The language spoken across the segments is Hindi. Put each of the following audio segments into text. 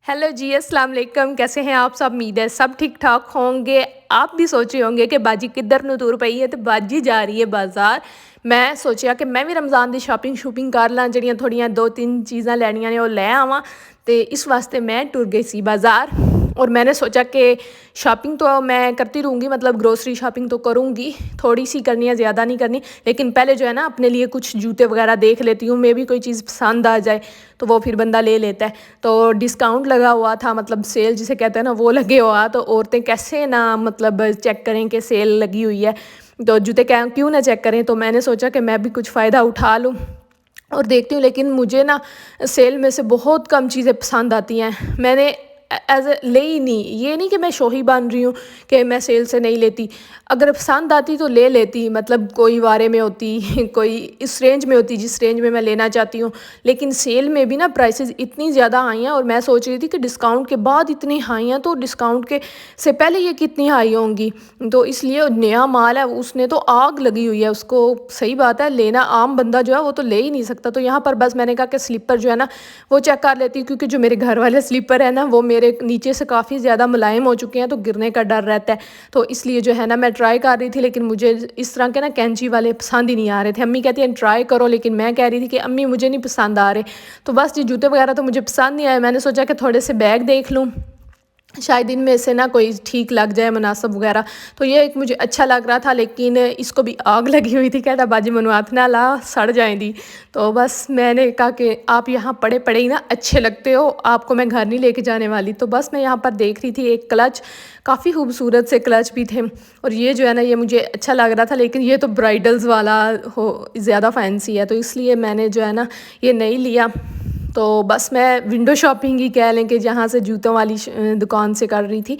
हेलो जी, अस्सलाम वालेकुम। कैसे हैं आप सब? उम्मीद है सब ठीक ठाक होंगे। आप भी सोच रहे होंगे कि बाजी किधर ਨੂੰ ਤੁਰ ਪਈ ਹੈ ਤੇ ਬਾਜੀ ਜਾ ਰਹੀ ਹੈ ਬਾਜ਼ਾਰ। ਮੈਂ ਸੋਚਿਆ ਕਿ ਮੈਂ ਵੀ ਰਮਜ਼ਾਨ ਦੀ ਸ਼ਾਪਿੰਗ ਕਰ ਲਾਂ, ਜਿਹੜੀਆਂ ਥੋੜੀਆਂ ਦੋ ਤਿੰਨ ਚੀਜ਼ਾਂ ਲੈਣੀਆਂ ਨੇ ਉਹ ਲੈ ਆਵਾਂ। ਤੇ ਇਸ ਵਾਸਤੇ मैं टुर गई सी बाज़ार और मैंने सोचा कि शॉपिंग तो मैं करती रहूँगी, मतलब ग्रोसरी शॉपिंग तो करूँगी, थोड़ी सी करनी है, ज़्यादा नहीं करनी। लेकिन पहले जो है ना अपने लिए कुछ जूते वगैरह देख लेती हूँ, मैं भी कोई चीज़ पसंद आ जाए तो वो फिर बंदा ले लेता है। तो डिस्काउंट लगा हुआ था, मतलब सेल जिसे कहते हैं ना, वो लगे हुआ। तो औरतें कैसे ना मतलब चेक करें कि सेल लगी हुई है, तो जूते क्या क्यों ना चेक करें। तो मैंने सोचा कि मैं भी कुछ फ़ायदा उठा लूँ और देखती हूँ। लेकिन मुझे ना सेल में से बहुत कम चीज़ें पसंद आती हैं। मैंने एज ए ले ही नहीं, ये नहीं कि मैं शोही बन रही हूँ कि मैं सेल से नहीं लेती। अगर पसंद आती तो ले लेती, मतलब कोई वारे में होती कोई इस रेंज में होती जिस रेंज में मैं लेना चाहती हूँ। लेकिन सेल में भी ना प्राइसेस इतनी ज़्यादा आई हैं, और मैं सोच रही थी कि डिस्काउंट के बाद इतनी हाई हैं तो डिस्काउंट के से पहले ये कितनी हाई होंगी। तो इसलिए नया माल है, उसने तो आग लगी हुई है उसको। सही बात है, लेना आम बंदा जो है वो तो ले ही नहीं सकता। तो यहाँ पर बस मैंने कहा कि स्लीपर जो है ना वो चेक कर लेती हूँ, क्योंकि जो मेरे घर वाले स्लीपर है ना वो मेरे नीचे से काफ़ी ज़्यादा मुलायम हो चुके हैं, तो गिरने का डर रहता है। तो इसलिए जो है ना मैं ट्राई कर रही थी, लेकिन मुझे इस तरह के ना कैंची वाले पसंद ही नहीं आ रहे थे। अम्मी कहती हैं ट्राई करो, लेकिन मैं कह रही थी कि अम्मी मुझे नहीं पसंद आ रहे। तो बस ये जूते वगैरह तो मुझे पसंद नहीं आए। मैंने सोचा कि थोड़े से बैग देख लूँ, शायद इनमें से ना कोई ठीक लग जाए मुनासिब वगैरह। तो ये एक मुझे अच्छा लग रहा था, लेकिन इसको भी आग लगी हुई थी। कहता बाजी मनवात ना ला सड़ जाएंगी। तो बस मैंने कहा कि आप यहाँ पड़े पड़े ही ना अच्छे लगते हो, आपको मैं घर नहीं लेके जाने वाली। तो बस मैं यहाँ पर देख रही थी एक क्लच, काफ़ी खूबसूरत से क्लच भी थे। और ये जो है ना ये मुझे अच्छा लग रहा था, लेकिन ये तो ब्राइडल्स वाला हो ज़्यादा फैंसी है, तो इसलिए मैंने जो है ना ये नहीं लिया। तो बस मैं विंडो शॉपिंग ही कह लें कि जहाँ से जूतों वाली दुकान से कर रही थी,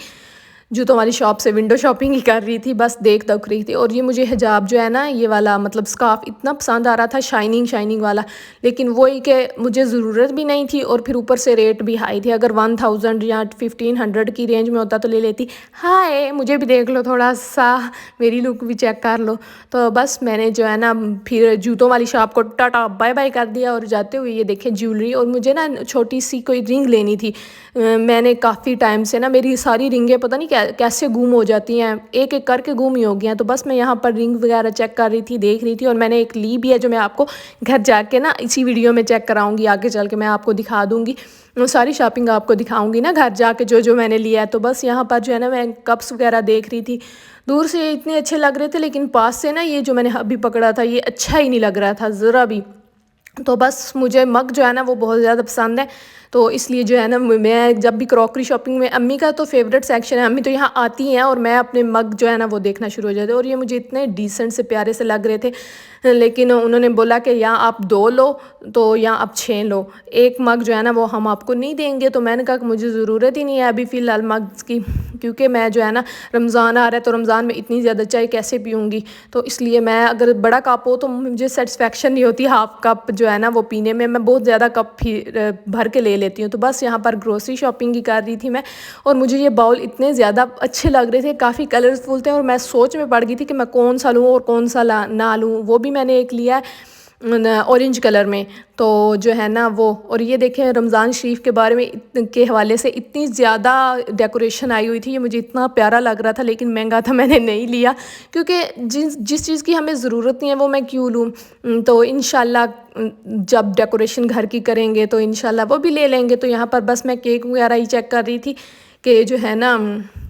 जूतों वाली शॉप से विंडो शॉपिंग ही कर रही थी, बस देख रही थी। और ये मुझे हिजाब जो है ना ये वाला मतलब स्कार्फ इतना पसंद आ रहा था, शाइनिंग शाइनिंग वाला, लेकिन वही कि मुझे ज़रूरत भी नहीं थी और फिर ऊपर से रेट भी हाई थे। अगर 1000 या 1500 की रेंज में होता तो ले लेती। हाय मुझे भी देख लो, थोड़ा सा मेरी लुक भी चेक कर लो। तो बस मैंने जो है ना फिर जूतों वाली शॉप को टाटा बाय बाय कर दिया, और जाते हुए ये देखें ज्वेलरी। और मुझे ना छोटी सी कोई रिंग लेनी थी। मैंने काफ़ी टाइम से ना मेरी सारी रिंगें पता नहीं कैसे गुम हो जाती हैं, एक एक करके गुम ही हो गई हैं। तो बस मैं यहाँ पर रिंग वगैरह चेक कर रही थी, देख रही थी। और मैंने एक ली भी है जो मैं आपको घर जाके ना इसी वीडियो में चेक कराऊंगी, आगे चल के मैं आपको दिखा दूँगी। सारी शॉपिंग आपको दिखाऊंगी ना घर जाके जो जो मैंने लिया है। तो बस यहाँ पर जो है ना मैं कप्स वगैरह देख रही थी, दूर से इतने अच्छे लग रहे थे, लेकिन पास से ना ये जो मैंने अभी पकड़ा था ये अच्छा ही नहीं लग रहा था ज़रा भी। तो बस मुझे मग जो है ना वो बहुत ज़्यादा पसंद है। तो इसलिए जो है ना मैं जब भी क्रॉकरी शॉपिंग में, अम्मी का तो फेवरेट सेक्शन है, अम्मी तो यहाँ आती हैं और मैं अपने मग जो है ना वो देखना शुरू हो जाते। और ये मुझे इतने डिसेंट से प्यारे से लग रहे थे, लेकिन उन्होंने बोला कि या आप 2 लो तो या आप 6 लो, एक मग जो है ना वो हम आपको नहीं देंगे। तो मैंने कहा कि मुझे ज़रूरत ही नहीं है अभी फ़िलहाल मग्स की, क्योंकि मैं जो है ना रमज़ान आ रहा है तो रमज़ान में इतनी ज़्यादा चाय कैसे पीऊँगी। तो इसलिए मैं अगर बड़ा कप हो तो मुझे सेटिस्फेक्शन नहीं होती, हाफ़ कप जो है ना वो पीने में, मैं बहुत ज़्यादा कप भर के ले लेती हूँ। तो बस यहाँ पर ग्रोसरी शॉपिंग ही कर रही थी मैं, और मुझे ये बाउल इतने ज़्यादा अच्छे लग रहे थे, काफ़ी कलरफुल थे, और मैं सोच में पड़ गई थी कि मैं कौन सा लूँ और कौन सा ना लूँ। वो भी मैंने एक लिया है ऑरेंज कलर में, तो जो है ना वो। और ये देखें रमज़ान शरीफ के बारे में के हवाले से इतनी ज़्यादा डेकोरेशन आई हुई थी, ये मुझे इतना प्यारा लग रहा था, लेकिन महंगा था, मैंने नहीं लिया, क्योंकि जिस चीज़ की हमें ज़रूरत नहीं है वो मैं क्यों लूँ। तो इंशाल्लाह जब डेकोरेशन घर की करेंगे तो इंशाल्लाह वो भी ले लेंगे। तो यहाँ पर बस मैं केक वगैरह ही चेक कर रही थी कि जो है ना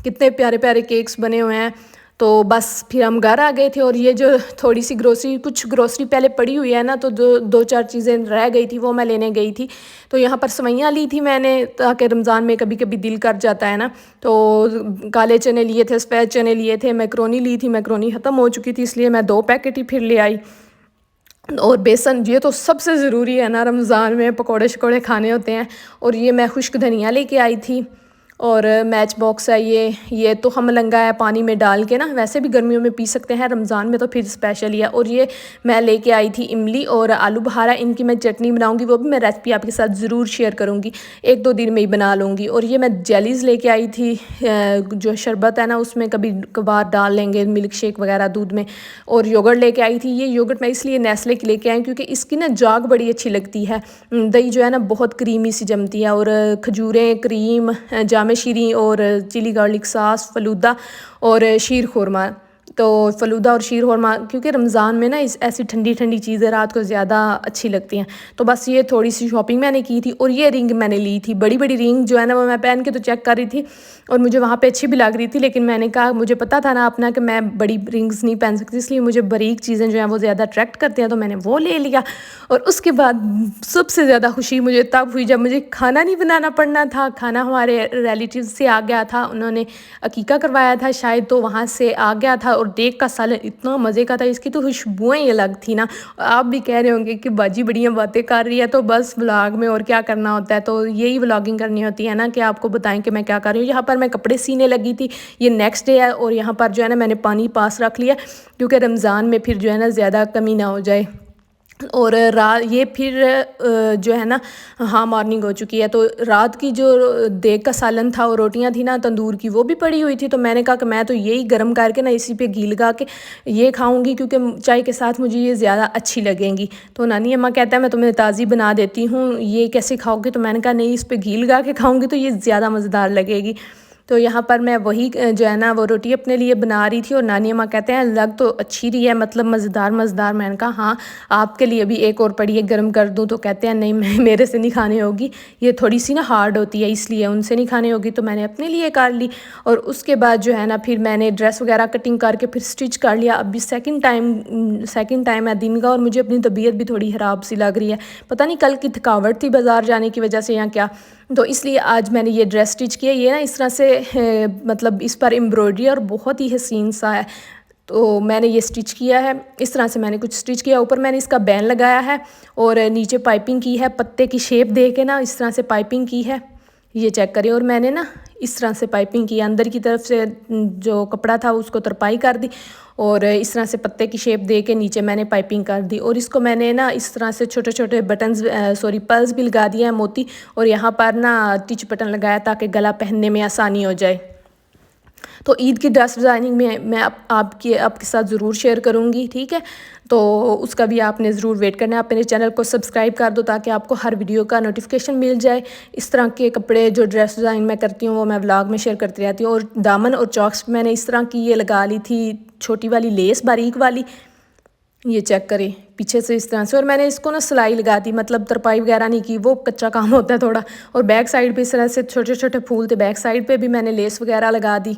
कितने प्यारे प्यारे केक्स बने हुए हैं। तो बस फिर हम घर आ गए थे, और ये जो थोड़ी सी ग्रोसरी, कुछ ग्रोसरी पहले पड़ी हुई है ना, तो दो चार चीज़ें रह गई थी वो मैं लेने गई थी। तो यहाँ पर सवैयाँ ली थी मैंने, ताकि रमज़ान में कभी कभी दिल कर जाता है ना। तो काले चने लिए थे, सफ़ेद चने लिए थे, मैक्रोनी ली थी, मैक्रोनी ख़त्म हो चुकी थी इसलिए मैं 2 पैकेट ही फिर ले आई। और बेसन, ये तो सबसे ज़रूरी है ना, रमज़ान में पकौड़े शकौड़े खाने होते हैं। और ये मैं खुश्क धनिया लेके आई थी, और मैच बॉक्स है ये तो हम लंगा है पानी में डाल के ना, वैसे भी गर्मियों में पी सकते हैं, रमज़ान में तो फिर स्पेशल ही है। और ये मैं लेके आई थी इमली और आलू बहारा, इनकी मैं चटनी बनाऊंगी, वो भी मैं रेसिपी आपके साथ ज़रूर शेयर करूंगी, 1-2 दिन में ही बना लूँगी। और ये मैं जेलीज़ लेके आई थी, जो शरबत है ना उसमें कभी कभार डाल लेंगे मिल्क शेक वगैरह दूध में। और योगर्ट लेके आई थी, ये योगर्ट मैं इसलिए नेस्ले की लेके आई क्योंकि इसकी ना जाग बड़ी अच्छी लगती है, दही जो है ना बहुत क्रीमी सी जमती है। और खजूरें, क्रीम, जामे शीरी और चिली गार्लिक सॉस, फ़लूदा और शीर खुरमा। तो फ़लूदा और शीर खुरमा क्योंकि रमज़ान में ना इस ऐसी ठंडी ठंडी चीज़ें रात को ज़्यादा अच्छी लगती हैं। तो बस ये थोड़ी सी शॉपिंग मैंने की थी। और ये रिंग मैंने ली थी, बड़ी बड़ी रिंग जो है ना, वो मैं पहन के तो चेक कर रही थी और मुझे वहाँ पे अच्छी भी लग रही थी, लेकिन मैंने कहा, मुझे पता था ना अपना कि मैं बड़ी रिंग्स नहीं पहन सकती, इसलिए मुझे बारीक चीज़ें जो हैं वो ज़्यादा अट्रैक्ट करती हैं, तो मैंने वो ले लिया। और उसके बाद सबसे ज़्यादा खुशी मुझे तब हुई जब मुझे खाना नहीं बनाना पड़ना था। खाना हमारे रिलेटिव से आ गया था, उन्होंने अकीका करवाया था शायद, तो वहाँ से आ गया था। और देख का सालन इतना मज़े का था, इसकी तो खुशबुएँ ही अलग थी ना। आप भी कह रहे होंगे कि बाजी बढ़िया बातें कर रही है, तो बस व्लॉग में और क्या करना होता है, तो यही व्लॉगिंग करनी होती है ना, कि आपको बताएं कि मैं क्या कर रही हूँ। यहाँ पर मैं कपड़े सीने लगी थी, ये नेक्स्ट डे है। और यहाँ पर जो है ना मैंने पानी पास रख लिया क्योंकि रमज़ान में फिर जो है ना ज़्यादा कमी ना हो जाए। और रात ये फिर जो है ना, हाँ मॉर्निंग हो चुकी है, तो रात की जो देग का सालन था और रोटियां थी ना तंदूर की, वो भी पड़ी हुई थी। तो मैंने कहा कि मैं तो यही गर्म करके ना इसी पे घी लगा के ये खाऊंगी, क्योंकि चाय के साथ मुझे ये ज़्यादा अच्छी लगेंगी। तो नानी अम्मा कहता है मैं तुम्हें ताज़ी बना देती हूँ, ये कैसे खाओगे? तो मैंने कहा नहीं, इस पर घी लगा के खाऊंगी तो ये ज़्यादा मज़ेदार लगेगी। तो यहाँ पर मैं वही जो है ना वो रोटी अपने लिए बना रही थी, और नानी अम्मा कहते हैं लग तो अच्छी रही है, मतलब मज़ेदार मज़ेदार। मैंने कहा हाँ, आपके लिए भी एक और पड़ी है, गर्म कर दूँ? तो कहते हैं नहीं, मैं मेरे से नहीं खाने होगी, ये थोड़ी सी ना हार्ड होती है, इसलिए उनसे नहीं खाने होगी। तो मैंने अपने लिए कर ली। और उसके बाद जो है ना फिर मैंने ड्रेस वगैरह कटिंग करके फिर स्टिच कर लिया। अभी सेकंड टाइम है दिन का, और मुझे अपनी तबीयत भी थोड़ी ख़राब सी लग रही है, पता नहीं कल की थकावट थी बाज़ार जाने की वजह से या क्या। तो इसलिए आज मैंने ये ड्रेस स्टिच किया। ये ना इस तरह से मतलब इस पर एम्ब्रॉयडरी और बहुत ही हसीन सा है, तो मैंने ये स्टिच किया है। इस तरह से मैंने कुछ स्टिच किया, ऊपर मैंने इसका बैन लगाया है और नीचे पाइपिंग की है, पत्ते की शेप दे के ना इस तरह से पाइपिंग की है, ये चेक करिए। और मैंने ना इस तरह से पाइपिंग की, अंदर की तरफ से जो कपड़ा था उसको तरपाई कर दी, और इस तरह से पत्ते की शेप दे के नीचे मैंने पाइपिंग कर दी। और इसको मैंने ना इस तरह से छोटे छोटे बटन्स पर्ल्स भी लगा दिया है मोती, और यहाँ पर ना टिच बटन लगाया ताकि गला पहनने में आसानी हो जाए। तो ईद की ड्रेस डिज़ाइनिंग में मैं आपके साथ ज़रूर शेयर करूँगी, ठीक है? तो उसका भी आपने ज़रूर वेट करना है। आप मेरे चैनल को सब्सक्राइब कर दो ताकि आपको हर वीडियो का नोटिफिकेशन मिल जाए। इस तरह के कपड़े जो ड्रेस डिज़ाइन मैं करती हूँ वो मैं व्लॉग में शेयर करती रहती हूँ। और दामन और चॉक्स मैंने इस तरह की ये लगा ली थी, छोटी वाली लेस बारीक वाली, ये चेक करें पीछे से इस तरह से। और मैंने इसको ना सिलाई लगा दी, मतलब तरपाई वगैरह नहीं की, वो कच्चा काम होता है थोड़ा। और बैक साइड पे इस तरह से छोटे छोटे फूल थे, बैक साइड पे भी मैंने लेस वगैरह लगा दी।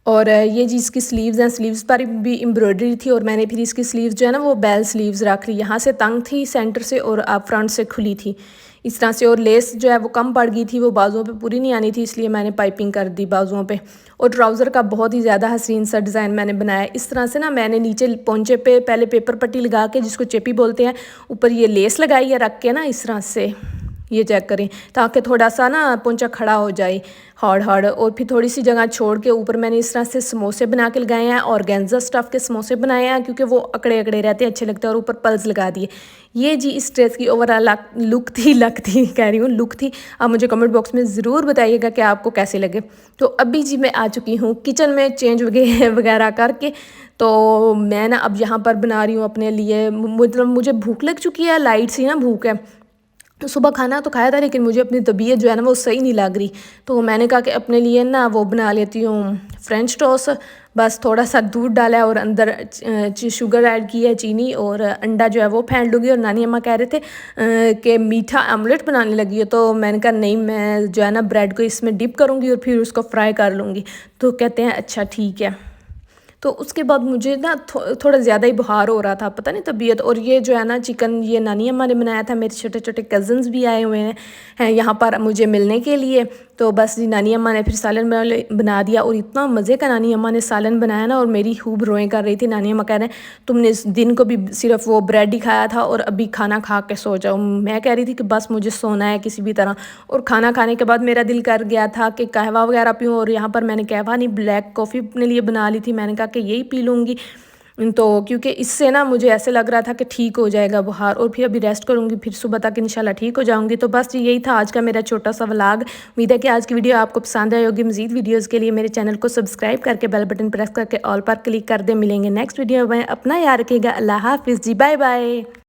और ये जी इसकी स्लीव्स हैं, स्लीव्स पर भी एम्ब्रॉयडरी थी, और मैंने फिर इसकी स्लीव्स जो है ना वो बेल स्लीव्स रख ली, यहाँ से तंग थी सेंटर से और आप फ्रंट से खुली थी इस तरह से। और लेस जो है वो कम पड़ गई थी, वो बाजुओं पे पूरी नहीं आनी थी, इसलिए मैंने पाइपिंग कर दी बाजुओं पे। और ट्राउज़र का बहुत ही ज़्यादा हसीन सा डिज़ाइन मैंने बनाया इस तरह से ना। मैंने नीचे पोंचे पे पहले पेपर पट्टी लगा के, जिसको चेपी बोलते हैं, ऊपर ये लेस लगाई है रख के ना इस तरह से, ये चेक करें, ताकि थोड़ा सा ना पोंचा खड़ा हो जाए हार्ड। और फिर थोड़ी सी जगह छोड़ के ऊपर मैंने इस तरह से समोसे बना के लगाए हैं, और गेंजा स्टफ़ के समोसे बनाए हैं क्योंकि वो अकड़े अकड़े रहते हैं, अच्छे लगते हैं। और ऊपर पल्स लगा दिए। ये जी इस ड्रेस की ओवरऑल लुक थी कह रही हूँ लुक थी। आप मुझे कमेंट बॉक्स में ज़रूर बताइएगा कि आपको कैसे लगे। तो अभी जी मैं आ चुकी हूँ किचन में, चेंज वगैरह करके। तो मैं ना अब यहाँ पर बना रही हूँ अपने लिए, मतलब मुझे भूख लग चुकी है, लाइट सी ना भूख है। तो सुबह खाना तो खाया था, लेकिन मुझे अपनी तबीयत जो है ना वो सही नहीं लग रही, तो मैंने कहा कि अपने लिए ना वो बना लेती हूँ फ्रेंच टोस्ट। बस थोड़ा सा दूध डाला है और अंदर शुगर ऐड की है, चीनी, और अंडा जो है वो फेंट लूँगी। और नानी अम्मा कह रहे थे कि मीठा आमलेट बनाने लगी है, तो मैंने कहा नहीं, मैं जो है ना ब्रेड को इसमें डिप करूँगी और फिर उसको फ्राई कर लूँगी। तो कहते हैं अच्छा ठीक है। तो उसके बाद मुझे ना थोड़ा ज़्यादा ही बुखार हो रहा था, पता नहीं तबीयत। और ये जो है ना चिकन, ये नानी अम्मा ने बनाया था। मेरे छोटे छोटे कज़न्स भी आए हुए हैं यहाँ पर मुझे मिलने के लिए। तो बस जी नानी अम्मा ने फिर सालन बना दिया, और इतना मज़े का नानी अम्मा ने सालन बनाया ना, और मेरी खूब रोएं कर रही थी। नानी अम्मा कह रहे हैं तुमने इस दिन को भी सिर्फ वो ब्रेड ही खाया था और अभी खाना खा के सो जाओ। मैं कह रही थी कि बस मुझे सोना है किसी भी तरह। और खाना खाने के बाद मेरा दिल कर गया था कि कहवा वगैरह पीऊँ, और यहाँ पर मैंने कहवा नहीं ब्लैक कॉफ़ी अपने लिए बना ली थी। मैंने कहा कि यही पी लूँगी, तो क्योंकि इससे ना मुझे ऐसे लग रहा था कि ठीक हो जाएगा बुखार, और फिर अभी रेस्ट करूँगी, फिर सुबह तक इंशाल्लाह ठीक हो जाऊँगी। तो बस यही था आज का मेरा छोटा सा व्लॉग। उम्मीद है कि आज की वीडियो आपको पसंद आई होगी। मज़ीद वीडियोज़ के लिए मेरे चैनल को सब्सक्राइब करके बेल बटन प्रेस करके ऑल पर क्लिक कर दे। मिलेंगे नेक्स्ट वीडियो में। अपना याद रखिएगा। अल्लाह हाफिज़ जी, बाय बाय।